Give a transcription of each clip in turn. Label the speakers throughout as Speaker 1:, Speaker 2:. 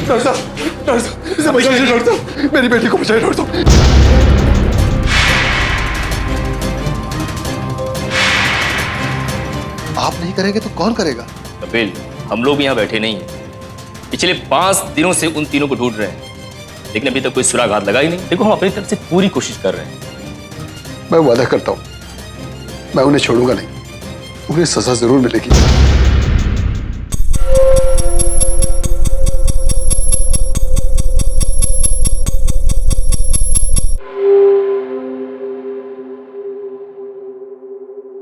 Speaker 1: Doctor साहब इसे बचाइए डॉक्टर साहब, मेरी बेटी को बचाइए डॉक्टर साहब।
Speaker 2: आप नहीं करेंगे तो कौन करेगा?
Speaker 3: कपिल, हम लोग यहाँ बैठे नहीं हैं। पिछले 5 दिनों से उन तीनों को ढूंढ रहे हैं, लेकिन अभी तक कोई सुराग लगा ही नहीं। देखो, हम अपनी तरफ से पूरी कोशिश कर रहे हैं।
Speaker 1: मैं वादा करता हूँ, मैं उन्हें छोड़ूंगा नहीं, उन्हें सजा जरूर मिलेगी।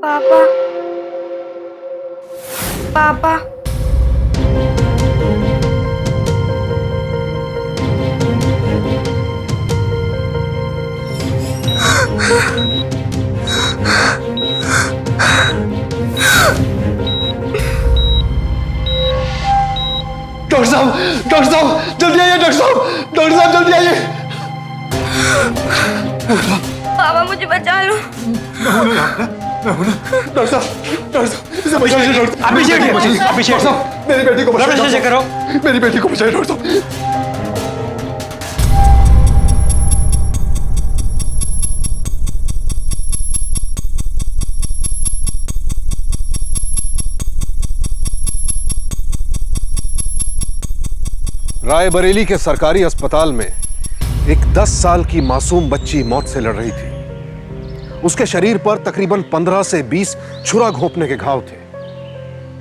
Speaker 4: पापा, पापा,
Speaker 1: डॉक्टर साहब जल्दी आइए, डॉक्टर साहब जल्दी आइए।
Speaker 4: पापा मुझे बचा लो।
Speaker 1: डॉक्टर साहब इसे बचाइए डॉक्टर साहब।
Speaker 5: अभिषेक
Speaker 1: साहब मेरी बेटी को बचाइए डॉक्टर
Speaker 5: करो।
Speaker 1: साहब, मेरी बेटी को बचाइए डॉक्टर साहब।
Speaker 6: रायबरेली के सरकारी अस्पताल में एक 10 साल की मासूम बच्ची मौत से लड़ रही थी। उसके शरीर पर तकरीबन 15 से 20 छुरा घोंपने के घाव थे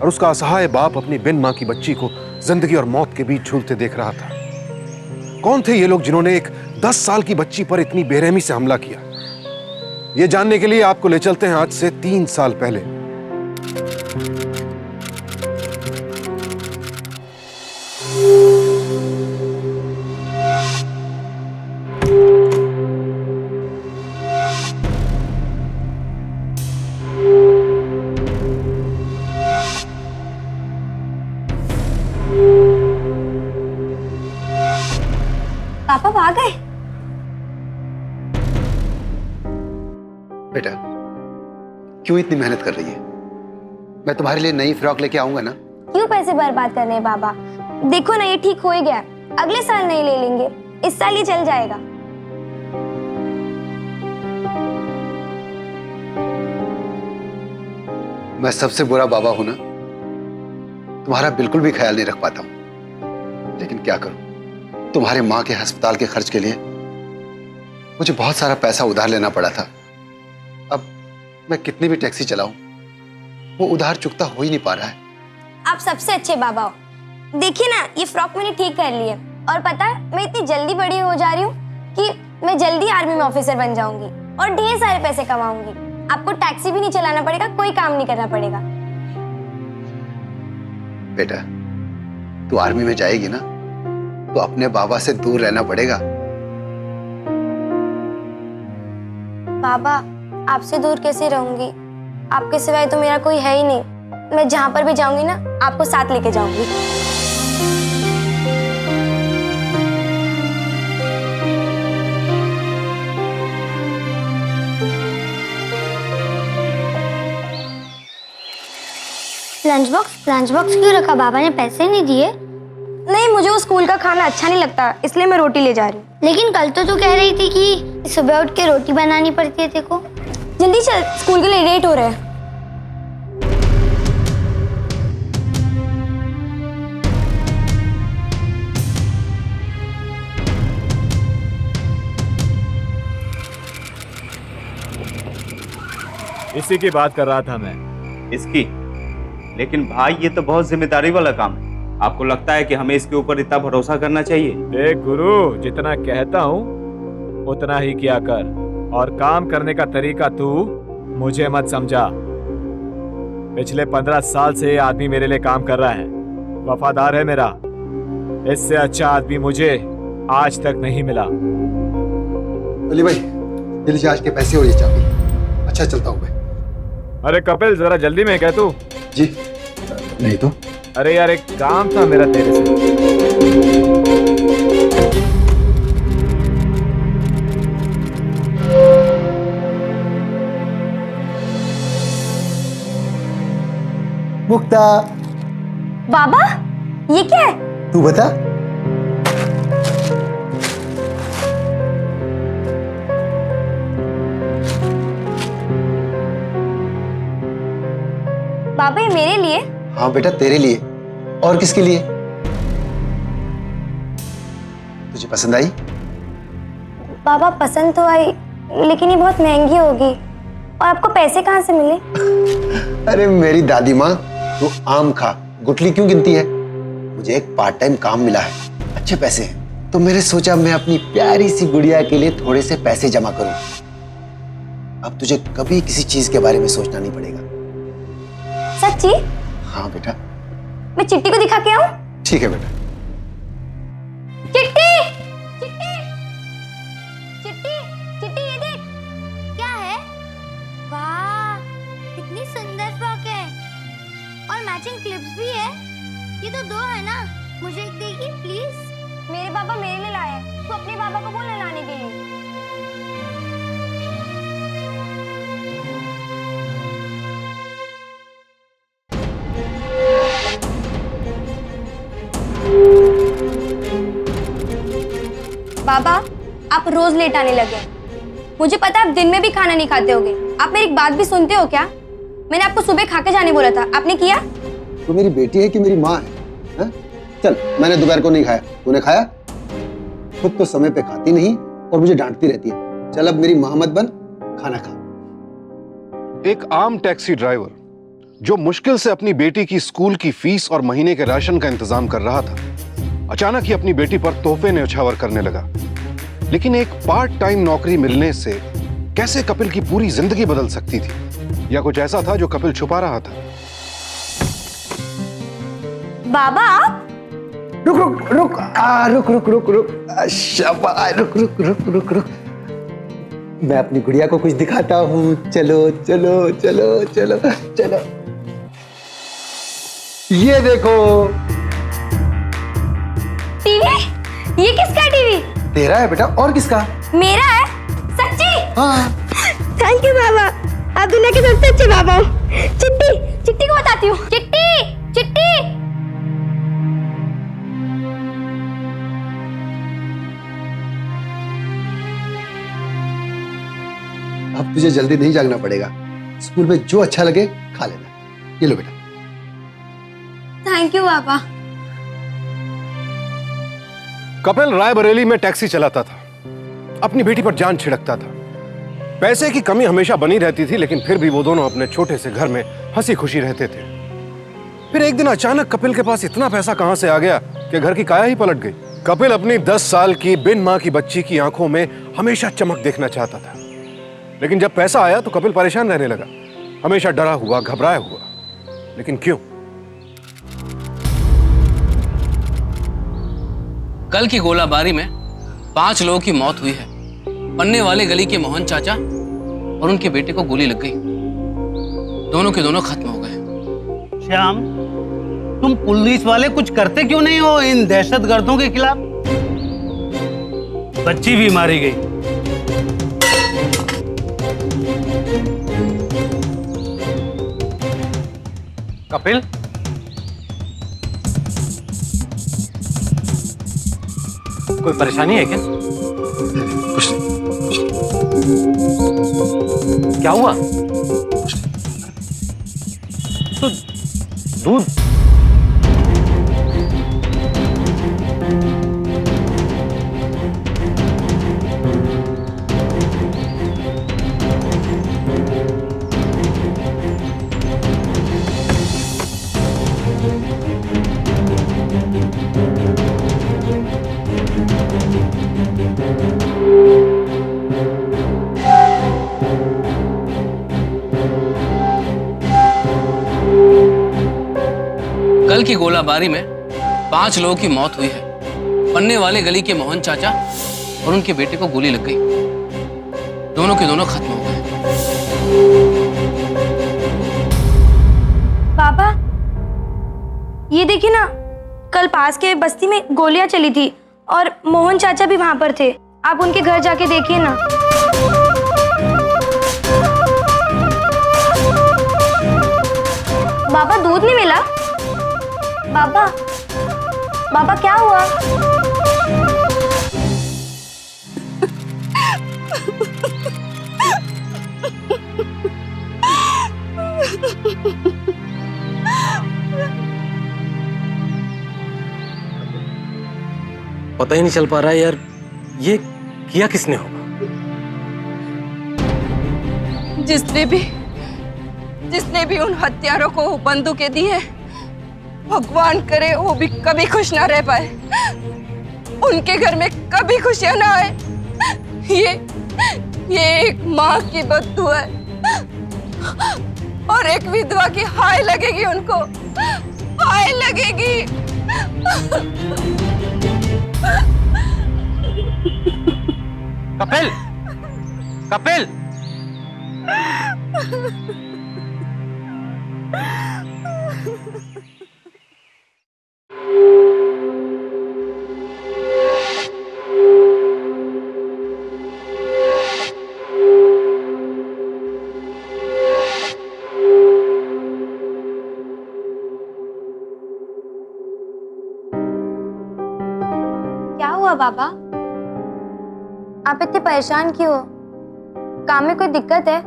Speaker 6: और उसका असहाय बाप अपनी बिन मां की बच्ची को जिंदगी और मौत के बीच झूलते देख रहा था। कौन थे ये लोग जिन्होंने एक 10 साल की बच्ची पर इतनी बेरहमी से हमला किया? यह जानने के लिए आपको ले चलते हैं आज से 3 साल पहले।
Speaker 4: पापा भाग गए?
Speaker 2: बेटा क्यों इतनी मेहनत कर रही है? मैं तुम्हारे लिए नई फ्रॉक लेके आऊंगा ना।
Speaker 4: क्यों पैसे बर्बाद करने हैं बाबा? देखो ना, ये ठीक हो ही गया। अगले साल नहीं ले लेंगे, इस साल ये चल जाएगा।
Speaker 2: मैं सबसे बुरा बाबा हूं ना, तुम्हारा बिल्कुल भी ख्याल नहीं रख पाता हूं। लेकिन क्या करूं, तुम्हारे मां के अस्पताल के खर्च के लिए मुझे बहुत सारा पैसा उधार लेना पड़ा था। अब मैं कितनी भी टैक्सी चलाऊं, वो उधार चुकता हो ही नहीं पा रहा है।
Speaker 4: आप सबसे अच्छे बाबा हो। देखिए ना, ये फ्रॉक मैंने ठीक कर ली है और पता है मैं इतनी जल्दी बड़ी हो जा रही हूँ कि मैं जल्दी आर्मी में ऑफिसर बन जाऊंगी और ढेर सारे पैसे कमाऊंगी। आपको टैक्सी भी नहीं चलाना पड़ेगा, कोई काम नहीं करना पड़ेगा।
Speaker 2: बेटा तू आर्मी में जाएगी ना, तो अपने बाबा से दूर रहना पड़ेगा।
Speaker 4: बाबा, आपसे दूर कैसे रहूंगी? आपके सिवाय तो मेरा कोई है ही नहीं। मैं जहां पर भी जाऊंगी ना, आपको साथ लेके जाऊंगी।
Speaker 7: लंच बॉक्स क्यों रखा? बाबा ने पैसे नहीं दिए?
Speaker 4: नहीं, मुझे वो स्कूल का खाना अच्छा नहीं लगता, इसलिए मैं रोटी ले जा रही हूँ।
Speaker 7: लेकिन कल तो तू कह रही थी कि सुबह उठ के रोटी बनानी पड़ती है तेरे को।
Speaker 4: जल्दी चल, स्कूल के लिए लेट हो रहे हैं।
Speaker 5: इसी की बात कर रहा था मैं।
Speaker 3: इसकी? लेकिन भाई, ये तो बहुत जिम्मेदारी वाला काम है। आपको लगता है कि हमें इसके ऊपर इतना भरोसा करना चाहिए?
Speaker 5: देख गुरु, जितना कहता हूँ उतना ही किया कर, और काम करने का तरीका तू मुझे मत समझा। पिछले 15 साल से ये आदमी मेरे लिए काम कर रहा है, वफादार है मेरा। इससे अच्छा आदमी मुझे आज तक नहीं मिला।
Speaker 1: अली भाई, ये लीजिए आज के पैसे और ये चाबी। अच्छा चलता हूँ मैं।
Speaker 5: अरे कपिल, जरा जल्दी में कह तू।
Speaker 1: जी नहीं तो।
Speaker 5: अरे यार, एक काम था मेरा तेरे से।
Speaker 1: मुक्ता।
Speaker 4: बाबा, ये क्या है?
Speaker 1: तू बता।
Speaker 4: बाबा ये मेरे लिए?
Speaker 2: हाँ बेटा, तेरे लिए। और किसके लिए? तुझे पसंद आई?
Speaker 4: बाबा पसंद तो आई, लेकिन ये बहुत महंगी होगी। और आपको पैसे कहाँ से मिले?
Speaker 2: अरे मेरी दादी माँ, तू आम खा, गुठली क्यों गिनती है? मुझे एक पार्ट टाइम काम मिला है, अच्छे पैसे हैं, तो मैंने सोचा मैं अपनी प्यारी सी गुड़िया के लिए थोड़े से पैसे जमा करूं। अब तुझे कभी किसी चीज के बारे में सोचना नहीं पड़ेगा।
Speaker 4: सच्ची?
Speaker 2: हाँ बेटा।
Speaker 4: मैं चिट्टी को दिखा के आऊं?
Speaker 2: ठीक है बेटा।
Speaker 4: चिट्टी, चिट्टी, चिट्टी, चिट्टी ये देख।
Speaker 7: क्या है? वाह, कितनी सुंदर फ्रॉक है और मैचिंग क्लिप्स भी है। ये तो 2 है ना, मुझे एक देगी प्लीज?
Speaker 4: मेरे पापा मेरे लिए लाए हैं, तू अपने पापा को बोलना लाने के लिए। बाबा आप रोज लेट आने लगे। मुझे पता है आप दिन में भी खाना नहीं खाते होगे। आप मेरी एक बात भी सुनते हो क्या? मैंने आपको सुबह खा के जाने बोला था, आपने किया?
Speaker 2: तू मेरी बेटी है कि मेरी माँ है, हा? चल, मैंने दोपहर को नहीं खाया, तूने खाया? खुद तो समय पे खाती नहीं और मुझे डांटती रहती है। चल अब मेरी माँ मत बन, खाना खा।
Speaker 6: एक आम टैक्सी ड्राइवर जो मुश्किल से अपनी बेटी की स्कूल की फीस और महीने के राशन का इंतजाम कर रहा था, अचानक ही अपनी बेटी पर तोहफे न्यौछावर करने लगा। लेकिन एक पार्ट टाइम नौकरी मिलने से कैसे कपिल की पूरी जिंदगी बदल सकती थी, या कुछ ऐसा था जो कपिल छुपा रहा था?
Speaker 4: बाबा
Speaker 2: रुक रुक रुक रुक रुक रुक रुक, शाबाश, रुक रुक रुक रुक रुक। मैं अपनी गुड़िया को कुछ दिखाता हूँ। चलो चलो चलो चलो चलो, ये देखो।
Speaker 4: टीवी? ये किसका टीवी?
Speaker 2: तेरा है बेटा, और किसका?
Speaker 4: मेरा है? सच्ची?
Speaker 2: हाँ।
Speaker 4: थैंक यू बाबा, आप दुनिया के सबसे अच्छे बाबा हो। चिट्टी, चिट्टी को बताती हूँ। चिट्टी, चिट्टी।
Speaker 2: अब तुझे जल्दी नहीं जागना पड़ेगा, स्कूल में जो अच्छा लगे खा लेना। ये लो बेटा।
Speaker 4: थैंक यू बाबा।
Speaker 6: कपिल रायबरेली में टैक्सी चलाता था, अपनी बेटी पर जान छिड़कता था। पैसे की कमी हमेशा बनी रहती थी, लेकिन फिर भी वो दोनों अपने छोटे से घर में हंसी खुशी रहते थे। फिर एक दिन अचानक कपिल के पास इतना पैसा कहां से आ गया कि घर की काया ही पलट गई। कपिल अपनी 10 साल की बिन मां की बच्ची की आंखों में हमेशा चमक देखना चाहता था, लेकिन जब पैसा आया तो कपिल परेशान रहने लगा, हमेशा डरा हुआ, घबराया हुआ। लेकिन क्यों?
Speaker 8: कल की गोलाबारी में 5 लोगों की मौत हुई है। पन्ने वाले गली के मोहन चाचा और उनके बेटे को गोली लग गई, दोनों के दोनों खत्म हो गए।
Speaker 9: श्याम, तुम पुलिस वाले कुछ करते क्यों नहीं हो इन दहशतगर्दों के खिलाफ? बच्ची भी मारी गई।
Speaker 5: कपिल, कोई परेशानी है क्या?
Speaker 1: कुछ नहीं।
Speaker 5: क्या हुआ? तो दूध
Speaker 8: कल की गोलाबारी में 5 लोगों की मौत हुई है। पन्ने वाले गली के मोहन चाचा और उनके बेटे को गोली लग गई, दोनों के दोनों खत्म हो गए।
Speaker 4: पापा ये देखिए ना, कल पास के बस्ती में गोलियां चली थी और मोहन चाचा भी वहां पर थे। आप उनके घर जाके देखिए ना। बाबा दूध नहीं मिला? बाबा, बाबा क्या हुआ?
Speaker 10: पता ही नहीं चल पा रहा है यार, ये किया किसने होगा।
Speaker 11: जिसने भी उन हत्यारों को बंदूकें दी है, भगवान करे वो भी कभी खुश ना रह पाए, उनके घर में कभी खुशियां ना आए। ये एक माँ की बद्दुआ है और एक विधवा की हाय लगेगी उनको, हाय लगेगी।
Speaker 10: कपिल, कपिल,
Speaker 4: क्या हुआ बाबा? आप इतने परेशान क्यों हो? काम में कोई दिक्कत है?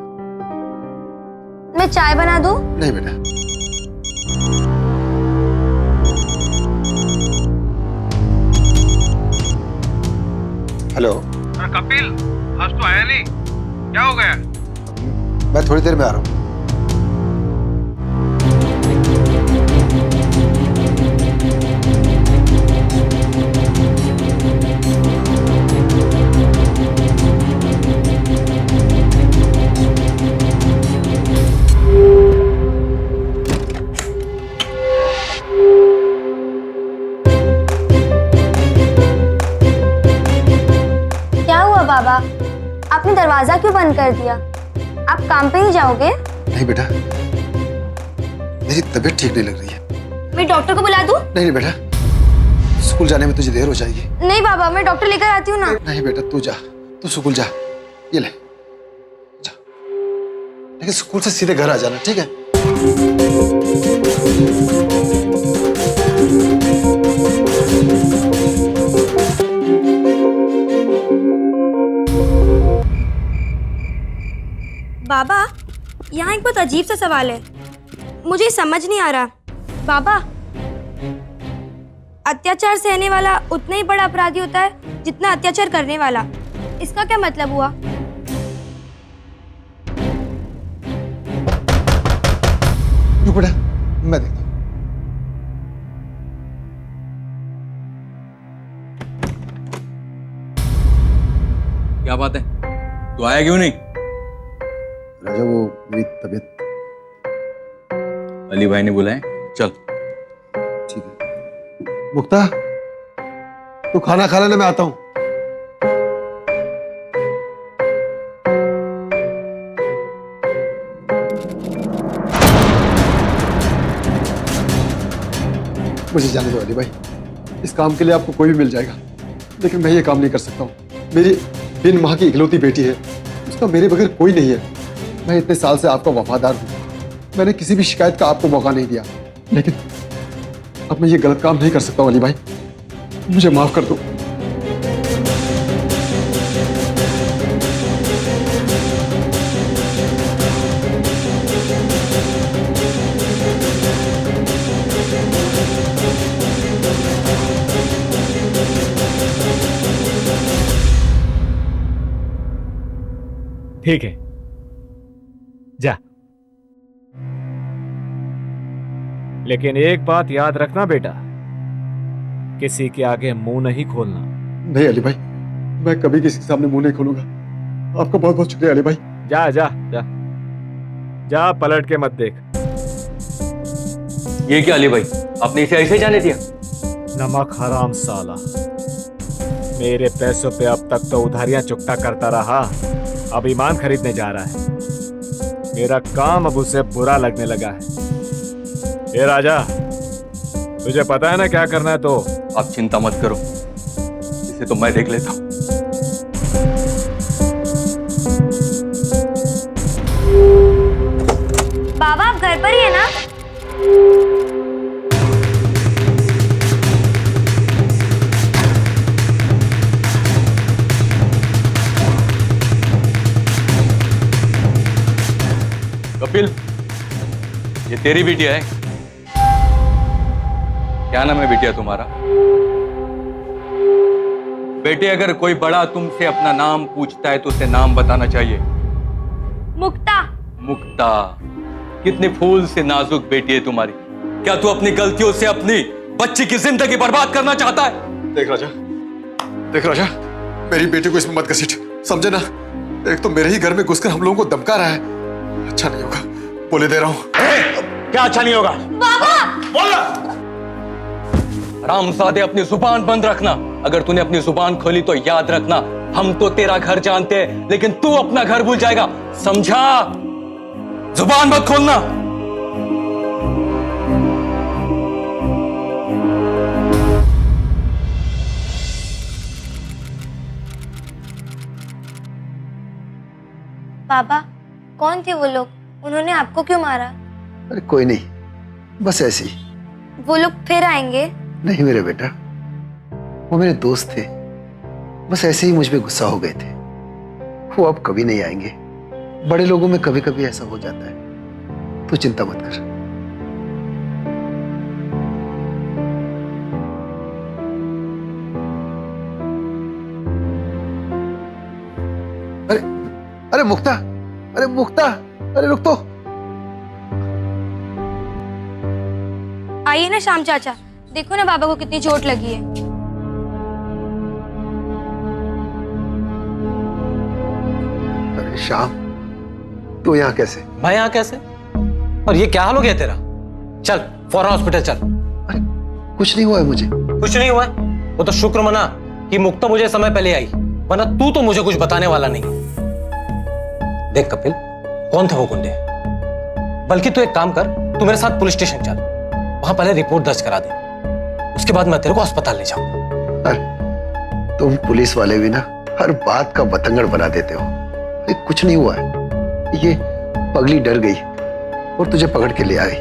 Speaker 4: मैं चाय बना दूं?
Speaker 2: नहीं बेटा, हेलो।
Speaker 6: कपिल, आज तो आया नहीं, क्या हो गया?
Speaker 2: मैं थोड़ी देर में आ रहा हूँ।
Speaker 4: क्या हुआ बाबा? आपने दरवाजा क्यों बंद कर दिया? आप काम पे नहीं जाओगे?
Speaker 2: नहीं बेटा, मेरी तबीयत ठीक नहीं लग रही है।
Speaker 4: मैं डॉक्टर को बुला दूं?
Speaker 2: नहीं बेटा, स्कूल जाने में तुझे देर हो जाएगी।
Speaker 4: नहीं बाबा, मैं डॉक्टर लेकर आती हूँ ना।
Speaker 2: नहीं बेटा, तू जा, तू स्कूल जा, ये ले जा, लेकिन स्कूल से सीधे घर आ जाना, ठीक है?
Speaker 4: बाबा, यहाँ एक बहुत अजीब सा सवाल है, मुझे समझ नहीं आ रहा। बाबा, अत्याचार सहने वाला उतना ही बड़ा अपराधी होता है जितना अत्याचार करने वाला। इसका क्या मतलब हुआ?
Speaker 2: रुक बेटा, मैं देखता हूँ।
Speaker 3: क्या बात है, तू आया क्यों नहीं?
Speaker 2: राजा, वो मेरी तबीयत।
Speaker 3: अली भाई ने बुलाए, चल।
Speaker 2: ठीक है मुक्ता, तू खाना खा लेना, मैं आता हूँ। मुझे जाने दो अली भाई, इस काम के लिए आपको कोई भी मिल जाएगा, लेकिन मैं ये काम नहीं कर सकता हूँ। मेरी बिन माँ की इकलौती बेटी है, उसका मेरे बगैर कोई नहीं है। मैं इतने साल से आपका वफादार हूँ, मैंने किसी भी शिकायत का आपको मौका नहीं दिया, लेकिन अब मैं ये गलत काम नहीं कर सकता हूँ अली भाई, मुझे माफ कर दो।
Speaker 5: ठीक है, जा। लेकिन एक बात याद रखना बेटा, किसी के आगे मुंह नहीं खोलना।
Speaker 1: नहीं अली भाई, मैं कभी किसी के सामने मुंह नहीं खोलूंगा। आपका बहुत बहुत शुक्रिया अली भाई।
Speaker 5: जा जा जा जा, पलट के मत देख।
Speaker 3: ये क्या अली भाई, आपने इसे ऐसे जाने दिया?
Speaker 5: नमक हराम साला, मेरे पैसों पे अब तक तो उधारियां चुकता करता रहा, अब ईमान खरीदने जा रहा है। मेरा काम अब उसे बुरा लगने लगा है। ए राजा, तुझे पता है ना क्या करना है? तो
Speaker 3: आप चिंता मत करो, इसे तो मैं देख लेता हूं।
Speaker 4: बाबा, आप घर पर ही है ना?
Speaker 3: कपिल, ये तेरी बिटिया है? क्या नाम है बिटिया तुम्हारा?
Speaker 12: बेटे, अगर कोई बड़ा तुमसे अपना नाम पूछता है तो उसे नाम बताना चाहिए।
Speaker 4: मुक्ता।
Speaker 12: मुक्ता, कितने फूल से नाजुक बेटी है तुम्हारी। क्या तू अपनी गलतियों से अपनी बच्ची की जिंदगी बर्बाद करना चाहता है?
Speaker 1: देख राजा, मेरी बेटी को इसमें मत घसीट, समझे ना? एक तो मेरे ही घर में घुसकर हम लोगों को धमका रहा है। अच्छा नहीं होगा, बोले दे रहा हूं।
Speaker 10: क्या अच्छा नहीं होगा?
Speaker 12: बोला रामजादे, अपनी जुबान बंद रखना। अगर तूने अपनी जुबान खोली तो याद रखना, हम तो तेरा घर जानते हैं लेकिन तू अपना घर भूल जाएगा, समझा? जुबान मत खोलना।
Speaker 4: पापा, कौन थे वो लोग? उन्होंने आपको क्यों मारा?
Speaker 2: अरे कोई नहीं, बस ऐसे ही।
Speaker 4: वो लोग फिर आएंगे?
Speaker 2: नहीं मेरे बेटा, वो मेरे दोस्त थे, बस ऐसे ही मुझ पे गुस्सा हो गए थे। वो अब कभी नहीं आएंगे। बड़े लोगों में कभी कभी ऐसा हो जाता है, तू चिंता मत कर। अरे अरे मुक्ता, अरे मुक्ता, अरे रुक तो।
Speaker 4: आइए ना श्याम चाचा, देखो ना बाबा को कितनी चोट लगी है।
Speaker 2: अरे श्याम, तू यहाँ कैसे?
Speaker 10: मैं यहाँ कैसे? और ये क्या हाल हो गया तेरा? चल फौरन हॉस्पिटल चल।
Speaker 2: अरे कुछ नहीं हुआ है मुझे।
Speaker 10: कुछ नहीं हुआ? वो तो शुक्र मना कि मुक्ता मुझे समय पहले आई, वरना तू तो मुझे कुछ बताने वाला नहीं। देख कपिल, कौन थे वो गुंडे? बल्कि तू एक काम कर, तू मेरे साथ पुलिस स्टेशन चल, वहां पहले रिपोर्ट दर्ज करा दे, उसके बाद मैं तेरे को अस्पताल ले जाऊंगा।
Speaker 2: अरे तुम पुलिस वाले भी ना हर बात का बतंगड़ बना देते हो। अरे कुछ नहीं हुआ है, ये पगली डर गई और तुझे पकड़ के ले आई,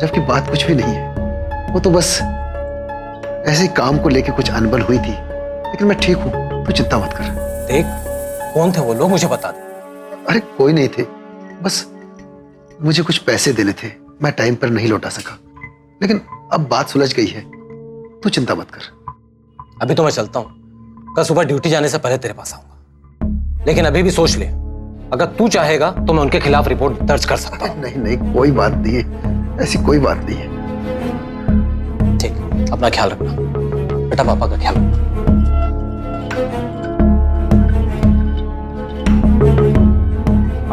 Speaker 2: जबकि बात कुछ भी नहीं है। वो तो बस ऐसे ही काम को लेके कुछ अनबन हुई थी, लेकिन मैं ठीक हूं, तू चिंता मत कर।
Speaker 10: देख, कौन थे वो लोग मुझे बता दे।
Speaker 2: अरे कोई नहीं थे, बस मुझे कुछ पैसे देने थे, मैं टाइम पर नहीं लौटा सका, लेकिन अब बात सुलझ गई है, तू चिंता मत कर।
Speaker 10: अभी तो मैं चलता हूँ, कल सुबह ड्यूटी जाने से पहले तेरे पास आऊंगा, लेकिन अभी भी सोच ले, अगर तू चाहेगा तो मैं उनके खिलाफ रिपोर्ट दर्ज कर सकता हूँ।
Speaker 2: नहीं नहीं, कोई बात नहीं है, ऐसी कोई बात नहीं है।
Speaker 10: ठीक, अपना ख्याल रखना बेटा, पापा का ख्याल रखना।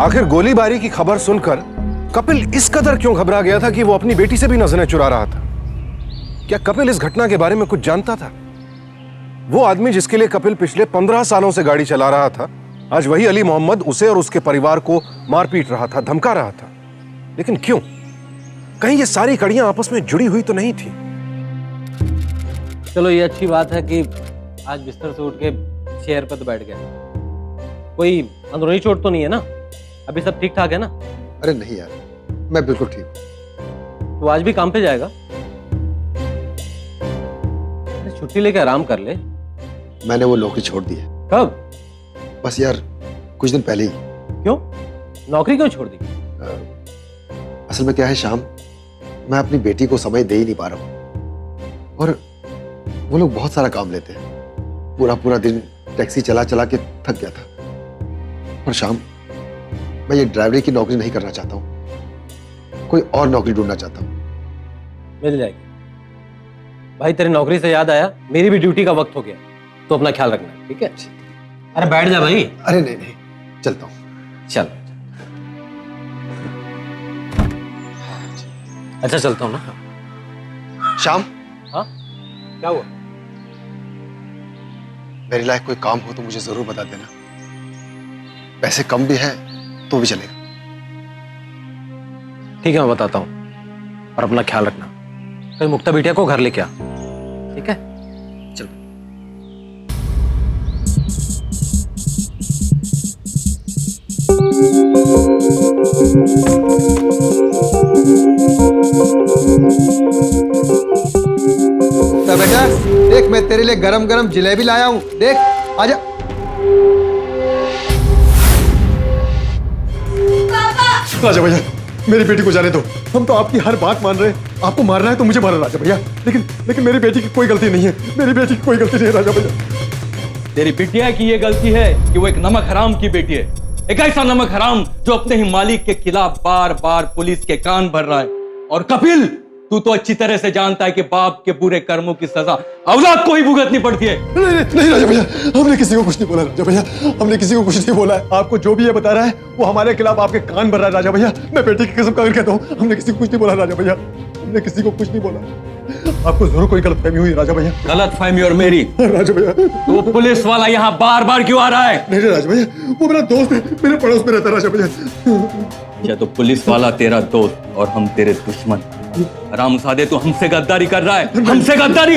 Speaker 6: आखिर गोलीबारी की खबर सुनकर कपिल इस कदर क्यों घबरा गया था कि वो अपनी बेटी से भी नजरें चुरा रहा था? क्या कपिल इस घटना के बारे में कुछ जानता था? वो आदमी जिसके लिए कपिल पिछले 15 सालों से गाड़ी चला रहा था, आज वही अली मोहम्मद उसे और उसके परिवार को मार पीट रहा था, धमका रहा था। लेकिन क्यों? कहीं ये सारी कड़ियां आपस में जुड़ी हुई तो नहीं थी?
Speaker 10: चलो ये अच्छी बात है कि आज बिस्तर से उठ के चेयर पर तो बैठ गए। कोई अंदरूनी चोट तो नहीं है ना? अभी सब ठीक ठाक है ना?
Speaker 2: अरे नहीं यार, मैं बिल्कुल ठीक हूँ।
Speaker 10: तो आज भी काम पे जाएगा? छुट्टी लेके आराम कर ले।
Speaker 2: मैंने वो नौकरी छोड़ दी है।
Speaker 10: कब?
Speaker 2: बस यार कुछ दिन पहले ही।
Speaker 10: क्यों? नौकरी क्यों छोड़ दी?
Speaker 2: असल में क्या है श्याम, मैं अपनी बेटी को समय दे ही नहीं पा रहा हूँ, और वो लोग बहुत सारा काम लेते हैं। पूरा पूरा दिन टैक्सी चला चला के थक गया था। और श्याम, मैं ये ड्राइवरी की नौकरी नहीं करना चाहता हूँ, कोई और नौकरी ढूंढना चाहता हूँ।
Speaker 10: मिल जाएगी भाई। तेरी नौकरी से याद आया, मेरी भी ड्यूटी का वक्त हो गया, तो अपना ख्याल रखना, ठीक है? अरे बैठ जा भाई।
Speaker 2: अरे नहीं नहीं, चलता हूँ।
Speaker 10: चल। अच्छा चलता हूँ ना।
Speaker 2: श्याम।
Speaker 10: हाँ, क्या हुआ?
Speaker 2: मेरे लायक कोई काम हो तो मुझे जरूर बता देना। पैसे कम भी है तो भी चलेगा।
Speaker 10: ठीक है, मैं बताता हूँ, और अपना ख्याल रखना। कल मुक्ता बिटिया को घर लेके आ, ठीक है? चलो।
Speaker 2: तो बेटा देख, मैं तेरे लिए गरम गरम जलेबी लाया हूँ, देख, आजा।
Speaker 1: राजा भैया, मेरी बेटी को जाने दो। हम तो आपकी हर बात मान रहे हैं। आपको मारना है तो मुझे मारो राजा भैया, लेकिन मेरी बेटी की कोई गलती नहीं है। मेरी बेटी की कोई गलती नहीं है राजा भैया।
Speaker 12: तेरी बिटिया की ये गलती है कि वो एक नमक हराम की बेटी है, एक ऐसा नमक हराम जो अपने ही मालिक के खिलाफ बार बार पुलिस के कान भर रहा है। और कपिल, तू तो अच्छी तरह से जानता है कि बाप के बुरे कर्मों की सजा औलाद को ही भुगतनी पड़ती है।
Speaker 1: नहीं राजा भैया, हमने किसी को कुछ नहीं बोला राजा भैया, हमने किसी को कुछ नहीं बोला है। आपको जो भी ये बता रहा है वो हमारे खिलाफ आपके कान भर रहा है राजा भैया। मैं बेटी की कसम खाकर कहता हूँ, हमने किसी को कुछ नहीं बोला राजा भैया, हमने किसी को कुछ नहीं बोला। आपको जरूर कोई गलतफहमी हुई राजा भैया।
Speaker 12: गलतफहमी और मेरी?
Speaker 1: राजा भैया,
Speaker 12: तो पुलिस वाला यहाँ बार बार क्यों आ रहा है?
Speaker 1: नहीं राजा भैया, वो मेरा दोस्त है, मेरे पड़ोस में रहता है राजा भैया।
Speaker 12: या तो पुलिस वाला तेरा दोस्त और हम तेरे दुश्मन। हरामजादे, तू हमसे गद्दारी कर रहा है, हमसे गद्दारी।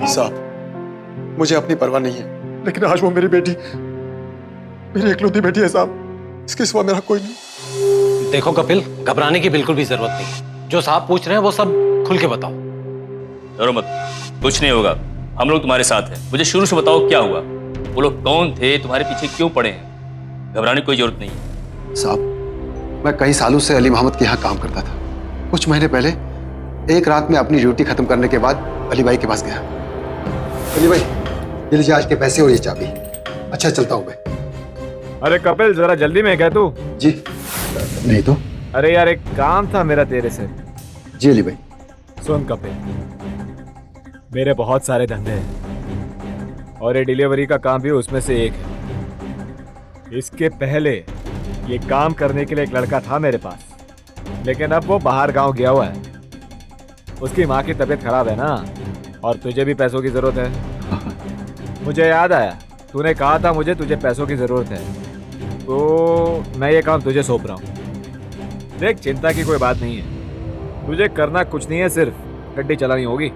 Speaker 1: साहब, मुझे अपनी परवाह नहीं है, लेकिन आज वो मेरी बेटी, मेरी इकलौती बेटी है साहब, इसके सिवा मेरा कोई नहीं।
Speaker 10: देखो कपिल, घबराने की बिल्कुल भी जरूरत नहीं है। जो साहब पूछ रहे हैं वो सब खुल के बताओ।
Speaker 3: डरो मत, कुछ नहीं होगा, हम लोग तुम्हारे साथ हैं। मुझे शुरू से बताओ क्या हुआ, वो लोग कौन थे, तुम्हारे पीछे क्यों पड़े हैं? घबराने की कोई जरूरत नहीं है।
Speaker 2: साहब, मैं कई सालों से अली मोहम्मद के यहाँ काम करता था। कुछ महीने पहले एक रात में अपनी ड्यूटी खत्म करने के बाद अली भाई के पास गया। अली भाई, ये लीजिए आज के पैसे और ये चाबी। अच्छा, चलता हूँ मैं।
Speaker 5: अरे कपिल, जरा जल्दी में क्या तू?
Speaker 2: जी नहीं तो।
Speaker 5: अरे यार, एक काम था मेरा तेरे से।
Speaker 2: जी अली भाई।
Speaker 5: सुन कपिल, मेरे बहुत सारे धंधे हैं और ये डिलीवरी का काम भी उसमें से एक है। इसके पहले ये काम करने के लिए एक लड़का था मेरे पास, लेकिन अब वो बाहर गांव गया हुआ है। उसकी माँ की तबीयत खराब है ना, और तुझे भी पैसों की जरूरत है। मुझे याद आया, तूने कहा था मुझे तुझे पैसों की जरूरत है, तो मैं ये काम तुझे सौंप रहा हूँ। देख, चिंता की कोई बात नहीं है, तुझे करना कुछ नहीं है, सिर्फ गड्डी चलानी होगी।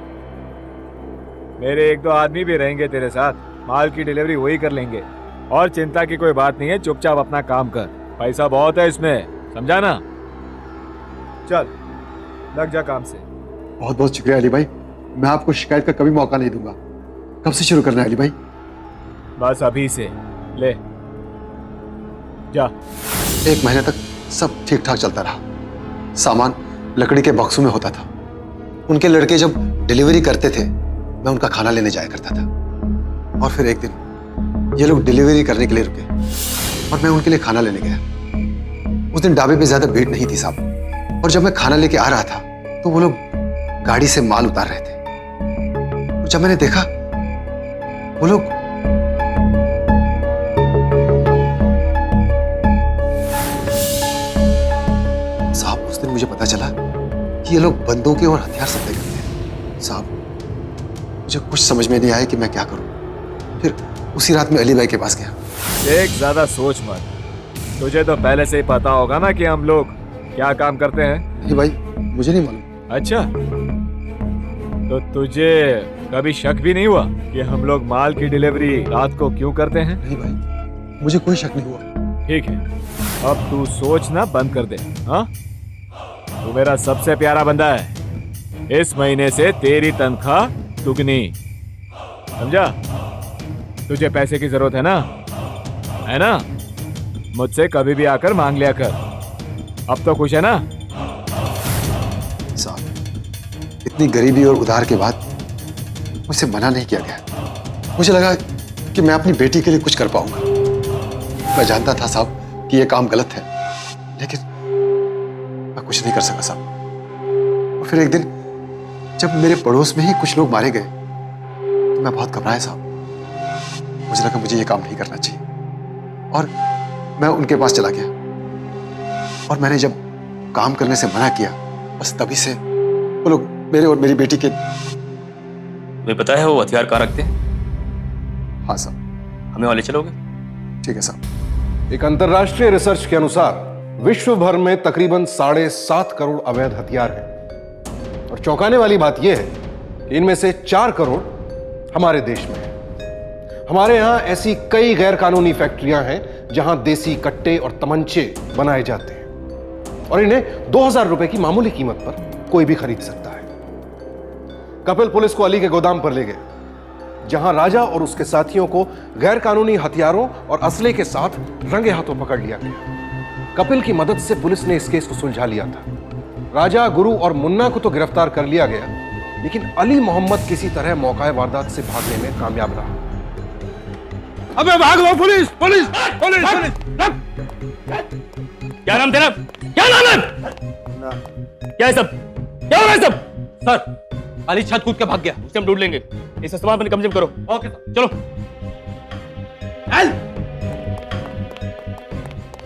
Speaker 5: मेरे एक दो आदमी भी रहेंगे तेरे साथ, माल की डिलीवरी वही कर लेंगे। और चिंता की कोई बात नहीं है, चुपचाप अपना काम कर, पैसा बहुत है इसमें, समझा ना? चल लग जा काम से।
Speaker 2: बहुत बहुत शुक्रिया अली भाई, मैं आपको शिकायत का कभी मौका नहीं दूंगा। कब से शुरू करना है अली भाई?
Speaker 5: बस अभी से, ले जा।
Speaker 2: 1 महीने तक सब ठीक ठाक चलता रहा। सामान लकड़ी के बॉक्सों में होता था। उनके लड़के जब डिलीवरी करते थे, मैं उनका खाना लेने जाया करता था। और फिर एक दिन ये लोग डिलीवरी करने के लिए रुके और मैं उनके लिए खाना लेने गया। उस दिन ढाबे पे ज्यादा भीड़ नहीं थी साहब, और जब मैं खाना लेके आ रहा था तो वो लोग गाड़ी से माल उतार रहे थे। जब मैंने देखा वो लोग साहब, उस दिन मुझे पता चला कि ये लोग बंदूकें और हथियार सप्लाई करते हैं। साहब, मुझे कुछ समझ में नहीं आया कि मैं क्या करूं। फिर उसी रात में अली भाई के पास गया।
Speaker 5: एक ज्यादा सोच मत, तुझे तो पहले से ही पता होगा ना कि हम लोग क्या काम करते हैं।
Speaker 2: नहीं भाई, मुझे नहीं मालूम।
Speaker 5: अच्छा, तो तुझे कभी शक भी नहीं हुआ कि हम लोग माल की डिलीवरी रात को क्यों करते हैं?
Speaker 2: नहीं भाई, मुझे कोई शक नहीं हुआ।
Speaker 5: ठीक है, अब तू सोचना बंद कर दे। हाँ, तू मेरा सबसे प्यारा बंदा है। इस महीने से तेरी तनख्वाह दुगनी, समझा? तुझे पैसे की जरूरत है ना? मुझसे कभी भी आकर मांग लिया कर। अब तो खुश है ना?
Speaker 2: साहब, इतनी गरीबी और उधार के बाद मुझसे मना नहीं किया गया। मुझे लगा कि मैं अपनी बेटी के लिए कुछ कर पाऊंगा। मैं जानता था साहब कि यह काम गलत है, लेकिन मैं कुछ नहीं कर सका साहब। और फिर एक दिन जब मेरे पड़ोस में ही कुछ लोग मारे गए तो मैं बहुत घबराया साहब। मुझे लगा मुझे यह काम नहीं करना चाहिए, और मैं उनके पास चला गया। और मैंने जब काम करने से मना किया, बस तभी से वो लोग मेरे और मेरी बेटी के।
Speaker 3: तुम्हें पता है वो हथियार कहाँ रखते हैं?
Speaker 2: हाँ साहब।
Speaker 3: हमें वहाँ ले चलोगे?
Speaker 2: ठीक है साहब।
Speaker 6: एक अंतर्राष्ट्रीय रिसर्च के अनुसार विश्व भर में तकरीबन 7.5 करोड़ अवैध हथियार हैं, और चौंकाने वाली बात यह है कि इनमें से 4 करोड़ हमारे देश में है। हमारे यहां ऐसी कई गैर कानूनी फैक्ट्रियां हैं जहां देसी कट्टे और तमंचे बनाए जाते हैं, और इन्हें 2000 रुपए की मामूली कीमत पर कोई भी खरीद सकता है। कपिल पुलिस को अली के गोदाम पर ले गए, जहां राजा और उसके साथियों को गैर कानूनी हथियारों और असले के साथ रंगे हाथों पकड़ लिया गया। कपिल की मदद से पुलिस ने इस केस को सुलझा लिया था। राजा, गुरु और मुन्ना को तो गिरफ्तार कर लिया गया, लेकिन अली मोहम्मद किसी तरह मौका वारदात से भागने में कामयाब रहा।
Speaker 5: अबे भाग लो, पुलिस पुलिस पुलिस पुलिस।
Speaker 3: क्या नाम तेरा? क्या नाम है? क्या है सब? क्या हो रहा है सब?
Speaker 10: सर अली छत कूद के भाग गया।
Speaker 3: उसे हम ढूंढ लेंगे। इस सामान पर कब्जे करो।
Speaker 10: Okay sir.
Speaker 3: चलो।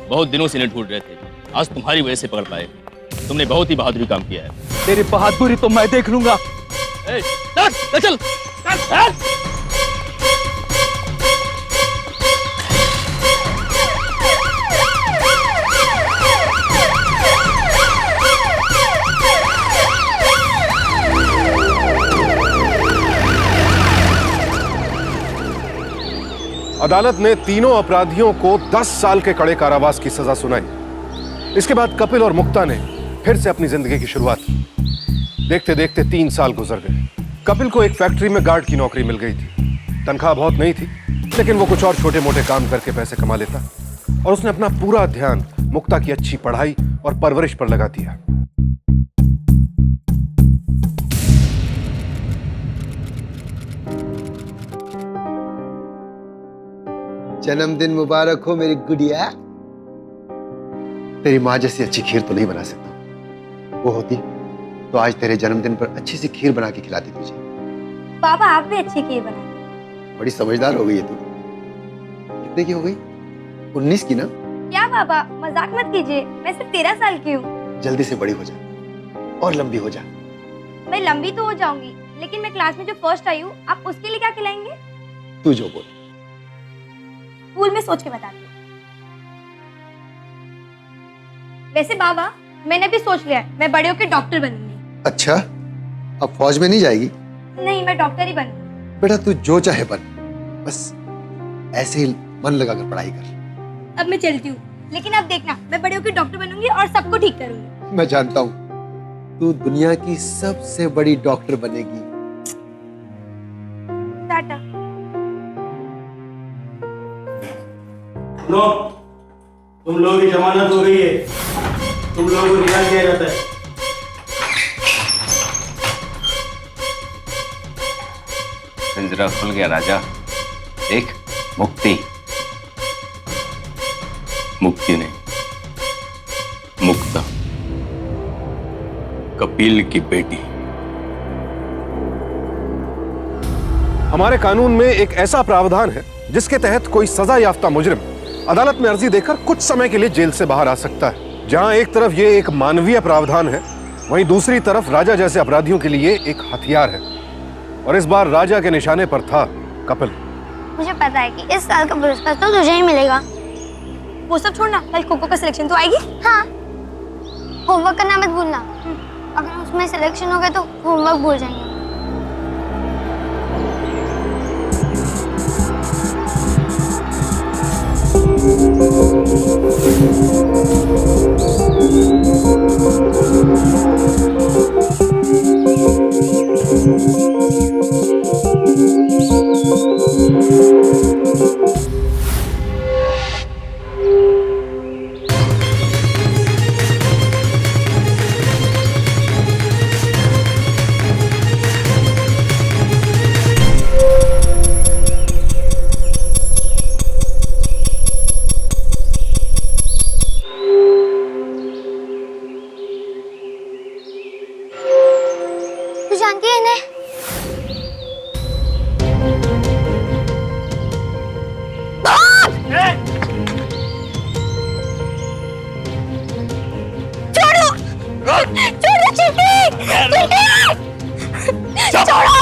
Speaker 3: बहुत दिनों से इन्हें ढूंढ रहे थे, आज तुम्हारी वजह से पकड़ पाए। तुमने बहुत ही बहादुरी काम किया है।
Speaker 12: तेरी बहादुरी तो मैं देख लूंगा।
Speaker 3: चल।
Speaker 6: अदालत ने तीनों अपराधियों को 10 साल के कड़े कारावास की सजा सुनाई। इसके बाद कपिल और मुक्ता ने फिर से अपनी जिंदगी की शुरुआत की। देखते देखते 3 साल गुजर गए। कपिल को एक फैक्ट्री में गार्ड की नौकरी मिल गई थी। तनख्वाह बहुत नहीं थी, लेकिन वो कुछ और छोटे मोटे काम करके पैसे कमा लेता और उसने अपना पूरा ध्यान मुक्ता की अच्छी पढ़ाई और परवरिश पर लगा दिया।
Speaker 2: जन्मदिन मुबारक हो मेरी गुड़िया। तेरी माँ जैसी अच्छी खीर तो नहीं बना सकता, वो होती तो आज तेरे जन्मदिन पर अच्छी सी खीर बना के खिलाती तुझे।
Speaker 4: पापा आप भी अच्छी खीर बनाए।
Speaker 2: बड़ी समझदार हो गई है तू। कितने की हो गई? 19 की ना?
Speaker 4: क्या पापा मजाक मत कीजिए, मैं सिर्फ 13 साल की हूँ।
Speaker 2: जल्दी से बड़ी हो जा और लंबी हो जा।
Speaker 4: मैं लंबी तो हो जाऊंगी, लेकिन मैं क्लास में जो फर्स्ट आई हूँ, आप उसके लिए क्या खिलाएंगे?
Speaker 2: तू जो बोल।
Speaker 4: स्कूल में सोच के बताती हूँ। वैसे बाबा मैंने भी सोच लिया है, मैं बड़े होकर डॉक्टर बनूंगी।
Speaker 2: अच्छा, अब फौज में नहीं जाएगी?
Speaker 4: नहीं, मैं डॉक्टर ही बनूंगी।
Speaker 2: बेटा तू जो चाहे बन, बस ऐसे ही मन लगाकर पढ़ाई कर।
Speaker 4: अब मैं चलती हूँ, लेकिन अब देखना मैं बड़े होकर डॉक्टर बनूंगी और सबको ठीक करूंगी।
Speaker 2: मैं जानता हूँ तू दुनिया की सबसे बड़ी डॉक्टर बनेगी।
Speaker 4: टाटा।
Speaker 9: नो, तुम लोगों की जमानत हो गई है, तुम लोगों को रिहा किया जाता है।
Speaker 13: पिंजरा खुल गया राजा, देख मुक्ति।
Speaker 3: मुक्ति नहीं, मुक्ता, कपिल की बेटी।
Speaker 6: हमारे कानून में एक ऐसा प्रावधान है जिसके तहत कोई सजा याफ्ता मुजरिम अदालत में अर्जी देकर कुछ समय के लिए जेल से बाहर आ सकता है। जहां एक तरफ ये एक मानवीय प्रावधान है, वहीं दूसरी तरफ राजा जैसे अपराधियों के लिए एक हथियार है। और इस बार राजा के निशाने पर था कपिल।
Speaker 7: मुझे पता है कि इस साल का पुरस्कार तो तुझे ही मिलेगा।
Speaker 4: वो सब छोड़ना, कल खो-खो का सिलेक्शन तो आएगी?
Speaker 7: हाँ, होमवर्क करना मत भूलना। अगर उसमें सिलेक्शन हो गया तो होमवर्क भूल जाएंगे। तू जानती है इन्हें?
Speaker 4: छोड़ो चीटी! छोड़ो!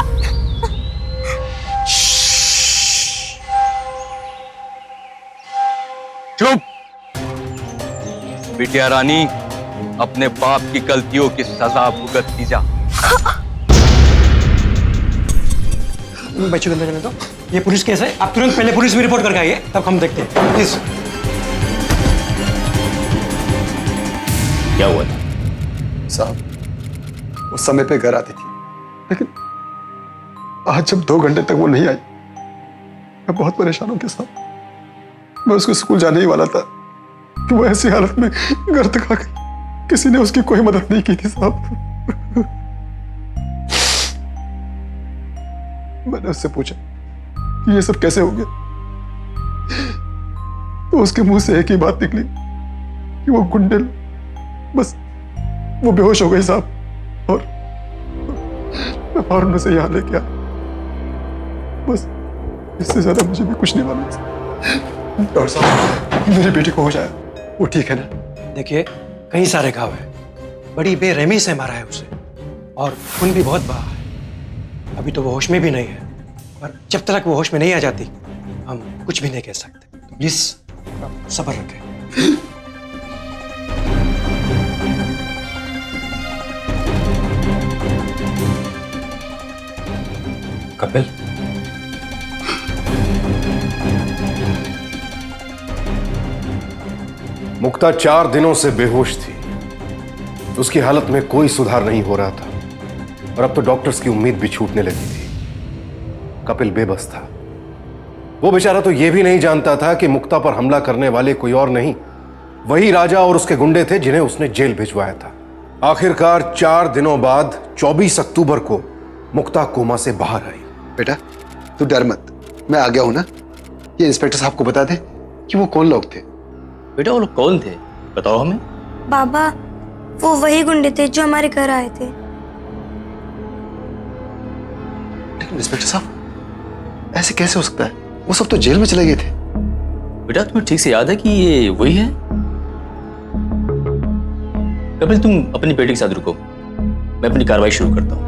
Speaker 12: चुप! बिटिया रानी, अपने बाप की गलतियों की सजा भुगतती जा।
Speaker 9: बच्चों को अंदर जाने दो। ये पुलिस केस है, आप तुरंत पहले पुलिस में रिपोर्ट करके आइए, तब हम देखते हैं। प्लीज।
Speaker 3: क्या हुआ था?
Speaker 1: साहब वो समय पे घर आती थी, लेकिन आज जब 2 घंटे तक वो नहीं आई, मैं बहुत परेशान हूं। के साथ मैं उसको स्कूल जाने ही वाला था कि वो ऐसी हालत में घर तक आ गई। किसी ने उसकी कोई मदद नहीं की थी साहब। मैंने उससे पूछा कि ये सब कैसे हो गया, तो उसके मुंह से एक ही बात निकली कि वो गुंडे, बस वो बेहोश हो गई साहब, और फौरन उसे यहाँ लेके आया। बस इससे ज्यादा मुझे भी कुछ नहीं मालूम। डॉक्टर साहब, मेरी बेटी को होश आया, वो ठीक है ना?
Speaker 14: देखिए, कई सारे घाव है, बड़ी बेरहमी से मारा है उसे, और खून भी बहुत बहा है। अभी तो वो होश में भी नहीं है, और जब तक वो होश में नहीं आ जाती हम कुछ भी नहीं कह सकते। तो प्लीज सब्र रखें।
Speaker 6: कपिल, मुक्ता 4 दिनों से बेहोश थी। उसकी हालत में कोई सुधार नहीं हो रहा था, और अब तो डॉक्टर्स की उम्मीद भी छूटने लगी थी। कपिल बेबस था। वो बेचारा तो यह भी नहीं जानता था कि मुक्ता पर हमला करने वाले कोई और नहीं, वही राजा और उसके गुंडे थे जिन्हें उसने जेल भिजवाया था। आखिरकार 4 दिनों बाद 24 अक्टूबर को मुक्ता कोमा से बाहर आई।
Speaker 2: बेटा तू डर मत, मैं आ गया हूं ना। ये इंस्पेक्टर साहब को बता दे कि वो कौन लोग थे।
Speaker 3: बेटा वो लोग कौन थे, बताओ हमें।
Speaker 4: बाबा, वो वही गुंडे थे जो हमारे घर आए थे।
Speaker 2: लेकिन इंस्पेक्टर साहब, ऐसे कैसे हो सकता है? वो सब तो जेल में चले गए थे।
Speaker 3: बेटा तुम्हें ठीक से याद है कि ये वही है? कपिल तुम अपनी बेटी के साथ रुको, मैं अपनी कार्रवाई शुरू करता हूँ।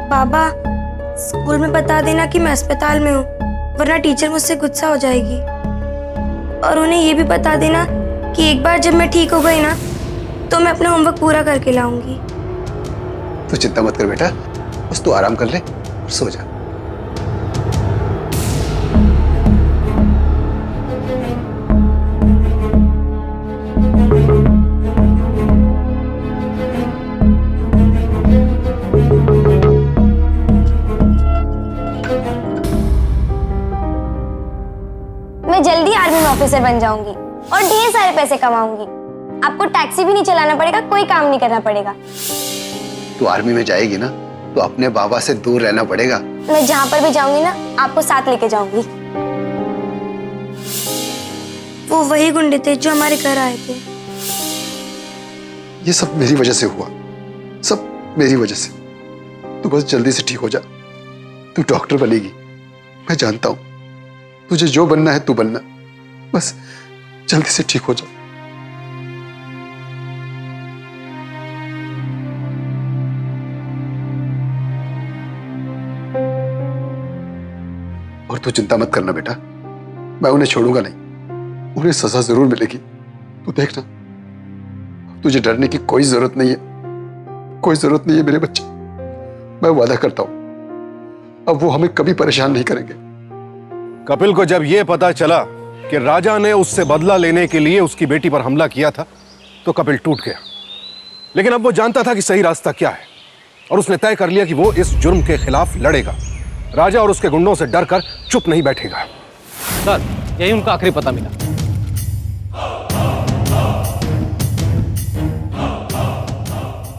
Speaker 4: बाबा, स्कूल में बता देना कि मैं अस्पताल में हूँ, वरना टीचर मुझसे गुस्सा हो जाएगी। और उन्हें ये भी बता देना कि एक बार जब मैं ठीक हो गई ना, तो मैं अपना होमवर्क पूरा करके लाऊंगी।
Speaker 2: तू चिंता मत कर बेटा, बस तू आराम कर ले और सो जा।
Speaker 4: मैं जल्दी आर्मी में ऑफिसर बन जाऊंगी और ढेर सारे पैसे कमाऊंगी। आपको टैक्सी भी नहीं चलाना पड़ेगा, कोई काम नहीं करना पड़ेगा।
Speaker 2: तू आर्मी में जाएगी ना, तो अपने बाबा से दूर रहना पड़ेगा।
Speaker 4: मैं जहाँ पर भी जाऊंगी ना, आपको साथ लेके जाऊंगी। वो वही गुंडे थे जो हमारे घर आए थे।
Speaker 2: ये सब मेरी वजह से हुआ, सब मेरी वजह से। तू बस जल्दी से ठीक हो जा। तू डॉक्टर बनेगी, मैं जानता हूं। तुझे जो बनना है तू बनना, बस जल्दी से ठीक हो जा। और तू चिंता मत करना बेटा, मैं उन्हें छोड़ूंगा नहीं, उन्हें सजा जरूर मिलेगी। तू देखना, तुझे डरने की कोई जरूरत नहीं है, कोई जरूरत नहीं है मेरे बच्चे। मैं वादा करता हूं, अब वो हमें कभी परेशान नहीं करेंगे।
Speaker 6: कपिल को जब यह पता चला कि राजा ने उससे बदला लेने के लिए उसकी बेटी पर हमला किया था, तो कपिल टूट गया। लेकिन अब वो जानता था कि सही रास्ता क्या है, और उसने तय कर लिया कि वो इस जुर्म के खिलाफ लड़ेगा। राजा और उसके गुंडों से डरकर चुप नहीं बैठेगा।
Speaker 10: सर, यही उनका आखिरी पता मिला।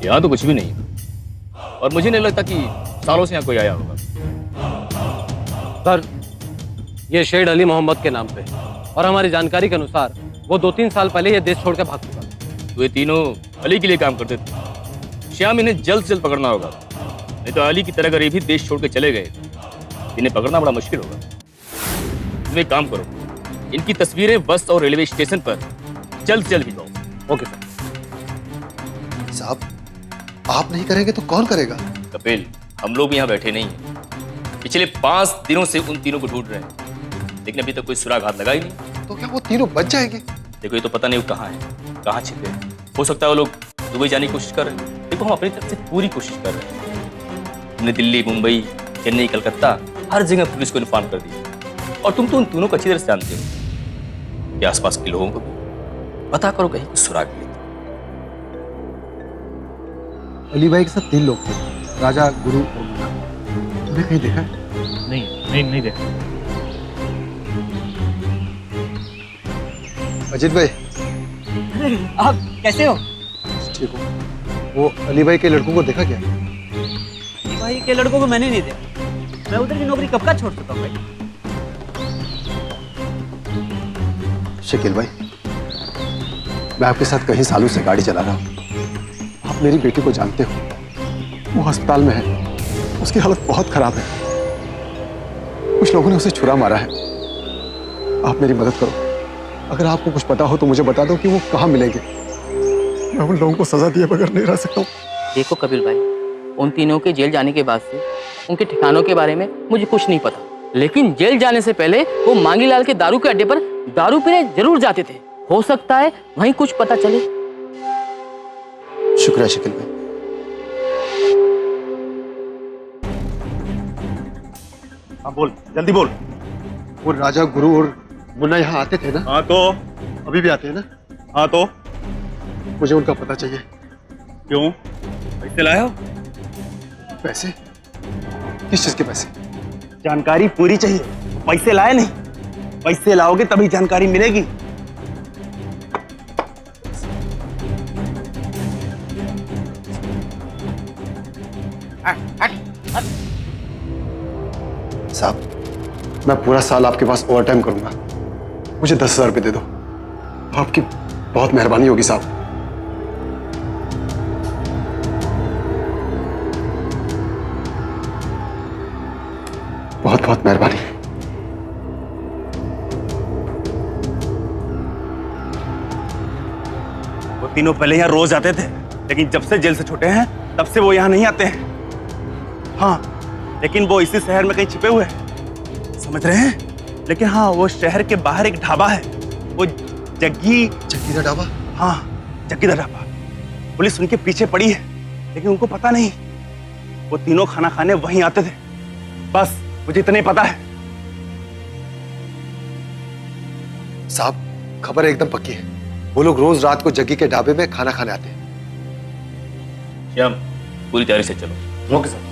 Speaker 3: यहाँ तो कुछ भी नहीं, और मुझे नहीं लगता कि सालों से यहाँ कोई आया होगा।
Speaker 10: सर, ये शेड अली मोहम्मद के नाम पे, और हमारी जानकारी के अनुसार वो 2-3 साल पहले ये देश छोड़कर भाग चुका।
Speaker 3: तो ये तीनों अली के लिए काम करते थे। श्याम, इन्हें जल्द से जल्द पकड़ना होगा, नहीं तो अली की तरह अगर ये भी देश छोड़ के चले गए, इन्हें पकड़ना बड़ा मुश्किल होगा। तुम एक काम करो, इनकी तस्वीरें बस और रेलवे स्टेशन पर जल्द से जल्द भिजवाओ।
Speaker 10: Okay sir.
Speaker 2: साहब, आप नहीं करेंगे तो कौन करेगा?
Speaker 3: कपिल, हम लोग यहाँ बैठे नहीं हैं। पिछले 5 दिनों से उन तीनों को ढूंढ रहे हैं, लेकिन अभी तक कोई सुराग हाथ लगा ही नहीं।
Speaker 2: तो क्या वो तीनों बच जाएंगे?
Speaker 3: देखो, ये तो पता नहीं वो कहाँ है, कहाँ छिपे हैं। हो सकता है वो लोग दुबई जाने की कोशिश कर रहे हैं। देखो, हम अपनी तरफ से पूरी कोशिश कर रहे हैं। हमने दिल्ली, मुंबई, चेन्नई, कलकत्ता, हर जगह पुलिस को इन्फॉर्म कर दिया। और तुम तो उन तीनों को अच्छी तरह से जानते हो कि आसपास के लोगों को भी पता करो, कहीं कुछ सुराग मिले।
Speaker 2: अली भाई के साथ 3 लोग थे, राजा, गुरु और मुन्ना। तुमने कहीं देखा है?
Speaker 5: नहीं देखा।
Speaker 2: अजित भाई,
Speaker 11: आप कैसे हो?
Speaker 2: ठीक हो? वो अली भाई के लड़कों को देखा क्या?
Speaker 9: भाई के लड़कों को मैंने नहीं देखा। मैं उधर की नौकरी कब का छोड़ चुका हूँ भाई।
Speaker 2: शकील भाई, मैं आपके साथ कई सालों से गाड़ी चला रहा हूँ। आप मेरी बेटी को जानते हो, वो अस्पताल में है, उसकी हालत बहुत खराब है। कुछ लोगों ने उसे छुरा मारा है। आप मेरी मदद करो। अगर आपको कुछ पता हो तो मुझे बता दो कि वो कहाँ मिलेंगे। मैं उन लोगों को सजा दिए बगैर नहीं रह सकता हूँ।
Speaker 8: देखो कपिल भाई, उन तीनों के जेल जाने के बाद से उनके ठिकानों के बारे में मुझे कुछ नहीं पता, लेकिन जेल जाने से पहले वो मांगीलाल के दारू के अड्डे पर दारू पीने जरूर जाते थे। हो सकता है वहीं कुछ पता चले।
Speaker 2: शुक्रिया शकील भाई।
Speaker 1: हाँ बोल, जल्दी बोल।
Speaker 2: वो राजा, गुरु और मुन्ना यहाँ आते थे ना?
Speaker 1: हाँ तो
Speaker 2: अभी भी आते हैं ना?
Speaker 1: हाँ तो
Speaker 2: मुझे उनका पता चाहिए।
Speaker 1: क्यों? पैसे लाए हो?
Speaker 2: पैसे? किस चीज के पैसे?
Speaker 9: जानकारी पूरी चाहिए, पैसे लाए नहीं। पैसे लाओगे तभी जानकारी मिलेगी।
Speaker 2: साहब, मैं पूरा साल आपके पास ओवर टाइम करूंगा। मुझे 10,000 रुपये दे दो। आपकी बहुत मेहरबानी होगी साहब। बहुत बहुत मेहरबानी।
Speaker 9: वो तीनों पहले यहाँ रोज आते थे, लेकिन जब से जेल से छूटे हैं तब से वो यहाँ नहीं आते हैं। हाँ, लेकिन वो इसी शहर में कहीं छिपे हुए हैं, समझ रहे हैं? लेकिन हाँ, वो शहर के बाहर एक ढाबा है, वो जग्गी
Speaker 2: दा ढाबा।
Speaker 9: हाँ, जग्गी दा ढाबा। पुलिस उनके पीछे पड़ी है, लेकिन उनको पता नहीं। वो तीनों खाना खाने वहीं आते थे। बस मुझे इतना ही पता है।
Speaker 2: साहब, खबर एकदम पक्की है। वो लोग रोज रात को जग्गी के ढाबे में खाना खाने आते हैं।
Speaker 3: श्याम, पूरी तैयारी से चलो।
Speaker 2: Okay sir.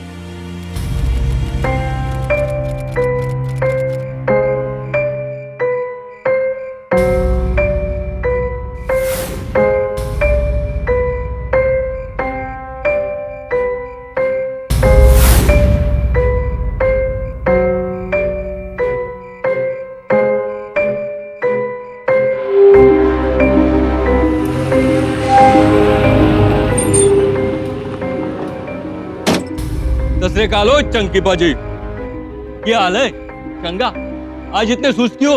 Speaker 12: ससरे कालो चंकी बाजी, क्या हाल है चंगा? आज इतने सुस्त क्यों?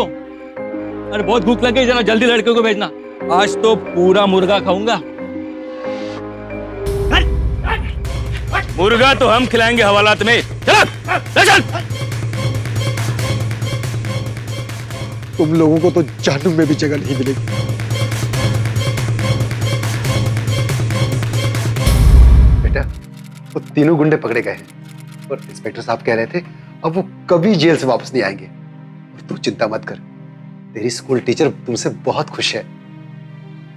Speaker 12: अरे बहुत भूख लग गई, जरा जल्दी लड़के को भेजना। आज तो पूरा मुर्गा खाऊंगा।
Speaker 3: मुर्गा तो हम खिलाएंगे हवालात में। चल।
Speaker 2: तुम लोगों को तो जहन्नुम में भी जगह नहीं मिलेगी। बेटा, वो तीनों गुंडे पकड़े गए हैं और इंस्पेक्टर साहब कह रहे थे अब वो कभी जेल से वापस नहीं आएंगे। और तू चिंता मत कर, तेरी स्कूल टीचर तुमसे बहुत खुश है।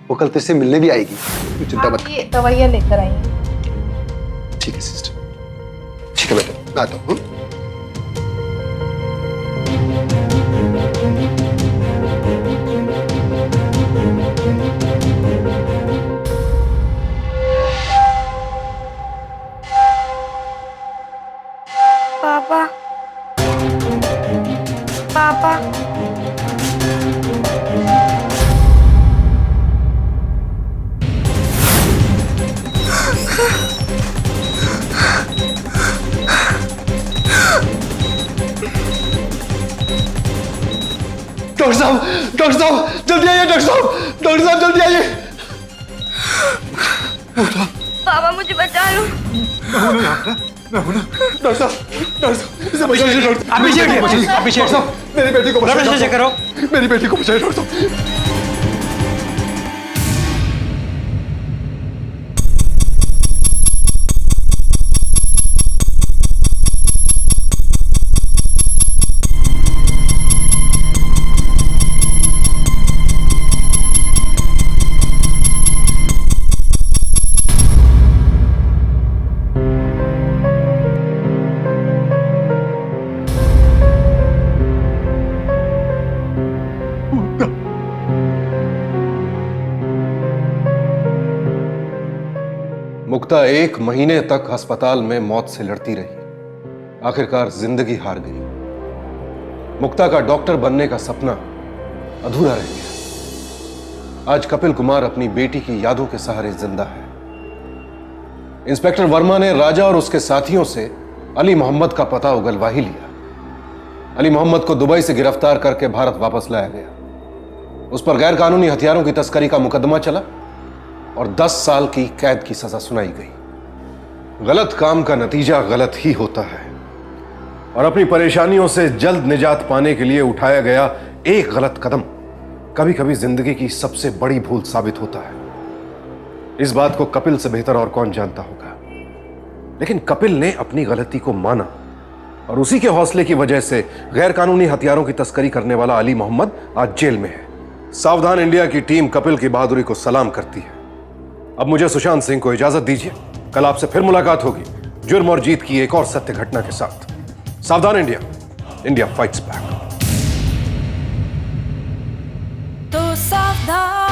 Speaker 2: वो कल तुझसे मिलने भी आएगी, तू चिंता मत कर।
Speaker 11: दवाइयाँ लेकर आई।
Speaker 2: ठीक है सिस्टर, ठीक है बेटा, मैं आता हूँ।
Speaker 4: पापा, पापा,
Speaker 2: डॉक्टर साहब जल्दी आइए। डॉक्टर साहब जल्दी आइए।
Speaker 4: पापा मुझे बचा लो।
Speaker 2: डॉक्टर साहब इसे बचाइए। डॉक्टर
Speaker 14: आप पीछे हटिए, आप पीछे हटिए।
Speaker 2: मेरी बेटी को बचाइए।
Speaker 14: चेक करो।
Speaker 2: मेरी बेटी को बचाइए डॉक्टर साहब।
Speaker 6: मुक्ता 1 महीने तक अस्पताल में मौत से लड़ती रही, आखिरकार जिंदगी हार गई। मुक्ता का डॉक्टर बनने का सपना अधूरा रह गया। आज कपिल कुमार अपनी बेटी की यादों के सहारे जिंदा है। इंस्पेक्टर वर्मा ने राजा और उसके साथियों से अली मोहम्मद का पता उगलवा ही लिया। अली मोहम्मद को दुबई से गिरफ्तार करके भारत वापस लाया गया। उस पर गैर कानूनी हथियारों की तस्करी का मुकदमा चला और 10 साल की कैद की सजा सुनाई गई। गलत काम का नतीजा गलत ही होता है और अपनी परेशानियों से जल्द निजात पाने के लिए उठाया गया एक गलत कदम कभी कभी जिंदगी की सबसे बड़ी भूल साबित होता है। इस बात को कपिल से बेहतर और कौन जानता होगा, लेकिन कपिल ने अपनी गलती को माना और उसी के हौसले की वजह से गैर कानूनी हथियारों की तस्करी करने वाला अली मोहम्मद आज जेल में है। सावधान इंडिया की टीम कपिल की बहादुरी को सलाम करती है। अब मुझे सुशांत सिंह को इजाजत दीजिए। कल आपसे फिर मुलाकात होगी जुर्म और जीत की एक और सत्य घटना के साथ। सावधान इंडिया, इंडिया फाइट्स बैक।
Speaker 15: तो सावधान